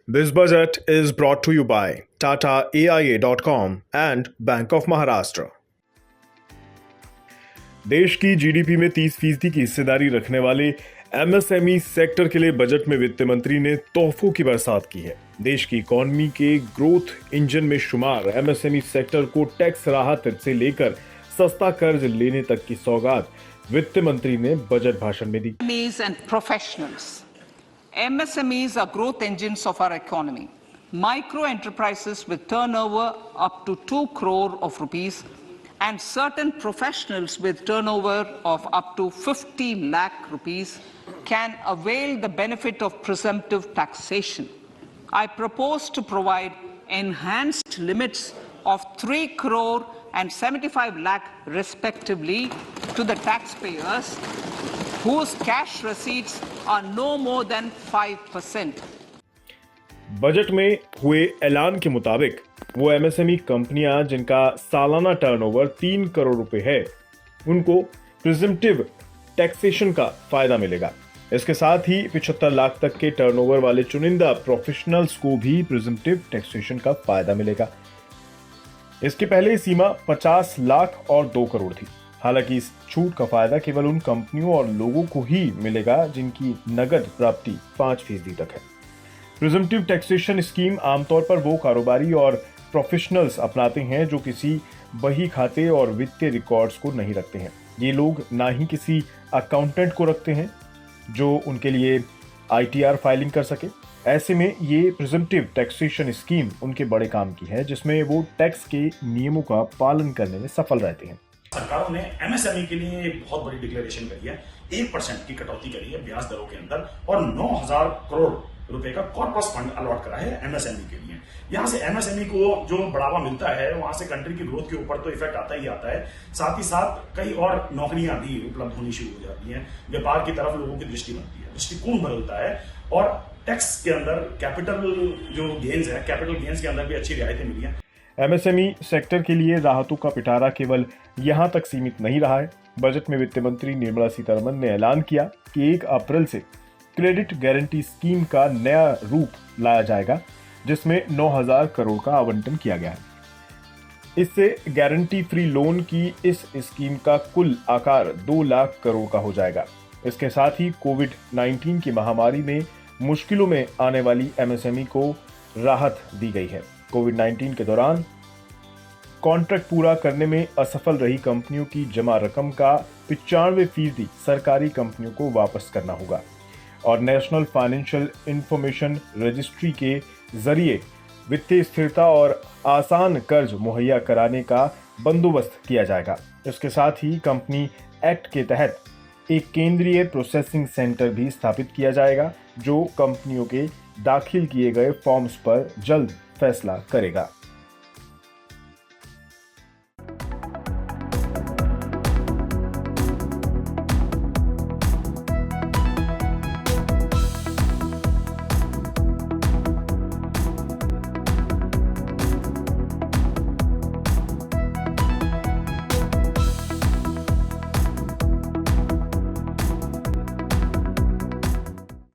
This budget is brought to you by Tata AIA.com and Bank of Maharashtra. देश की GDP में 30% की हिस्सेदारी रखने वाले एमएसएमई सेक्टर के लिए बजट में वित्त मंत्री ने तोहफों की बरसात की है। देश की इकोनॉमी के ग्रोथ इंजन में शुमार एमएसएमई सेक्टर को टैक्स राहत से लेकर सस्ता कर्ज लेने तक की सौगात वित्त मंत्री ने बजट भाषण में दी। MSMEs are growth engines of our economy. Micro enterprises with turnover up to 2 crore of rupees and certain professionals with turnover of up to 50 lakh rupees can avail the benefit of presumptive taxation. I propose to provide enhanced limits of 3 crore and 75 lakh respectively to the taxpayers whose cash receipts are no more than 5%. Budget में हुए ऐलान के मुताबिक वो MSME कंपनियां जिनका सालाना turnover 3 crore रुपए है, उनको प्रिजम्पटिव टैक्सेशन का फायदा मिलेगा। इसके साथ ही 75 लाख तक के टर्नओवर वाले चुनिंदा प्रोफेशनल्स को भी प्रिजम्पटिव टैक्सेशन का फायदा मिलेगा। इसके पहले सीमा 50 लाख और 2 करोड़ थी। हालांकि इस छूट का फायदा केवल उन कंपनियों और लोगों को ही मिलेगा जिनकी नगद प्राप्ति 5% तक है। प्रिजम्पटिव टैक्सेशन स्कीम आमतौर पर वो कारोबारी और प्रोफेशनल्स अपनाते हैं जो किसी बही खाते और वित्तीय रिकॉर्ड्स को नहीं रखते हैं। ये लोग ना ही किसी अकाउंटेंट को रखते हैं जो उनके लिए आईटीआर फाइलिंग कर सके। ऐसे में ये प्रिजम्पटिव टैक्सेशन स्कीम उनके बड़े काम की है, जिसमें वो टैक्स के नियमों का पालन करने में सफल रहते हैं। सरकारों ने एमएसएमई के लिए एक बहुत बड़ी डिक्लेरेशन करी है। 1% की कटौती करी है ब्याज दरों के अंदर और 9,000 करोड़ रुपए का कॉर्पस फंड अलॉट करा है एमएसएमई के लिए। यहां से एमएसएमई को जो बढ़ावा मिलता है वहां से कंट्री की ग्रोथ के ऊपर तो इफेक्ट आता ही आता है, साथ ही साथ कई और नौकरियां भी उपलब्ध होनी शुरू हो जाती हैं। व्यापार की तरफ लोगों की दृष्टि बनती है, दृष्टिकोण बदलता है और टैक्स के अंदर कैपिटल जो गेन्स है, कैपिटल गेन्स के अंदर भी अच्छी रियायतें मिली हैं। एमएसएमई सेक्टर के लिए राहतों का पिटारा केवल यहां तक सीमित नहीं रहा है। बजट में वित्त मंत्री निर्मला सीतारमण ने ऐलान किया कि 1 अप्रैल से क्रेडिट गारंटी स्कीम का नया रूप लाया जाएगा, जिसमें 9,000 करोड़ का आवंटन किया गया है। इससे गारंटी फ्री लोन की इस स्कीम का कुल आकार 2 लाख करोड़ का हो जाएगा। इसके साथ ही कोविड-19 की महामारी में मुश्किलों में आने वाली एमएसएमई को राहत दी गई है। कोविड-19 के दौरान कॉन्ट्रैक्ट पूरा करने में असफल रही कंपनियों की जमा रकम का 95% सरकारी कंपनियों को वापस करना होगा और नेशनल फाइनेंशियल इंफॉर्मेशन रजिस्ट्री के जरिए वित्तीय स्थिरता और आसान कर्ज मुहैया कराने का बंदोबस्त किया जाएगा। इसके साथ ही कंपनी एक्ट के तहत एक केंद्रीय प्रोसेसिंग सेंटर भी स्थापित किया जाएगा जो कंपनियों के दाखिल किए गए फॉर्म्स पर जल्द फैसला करेगा।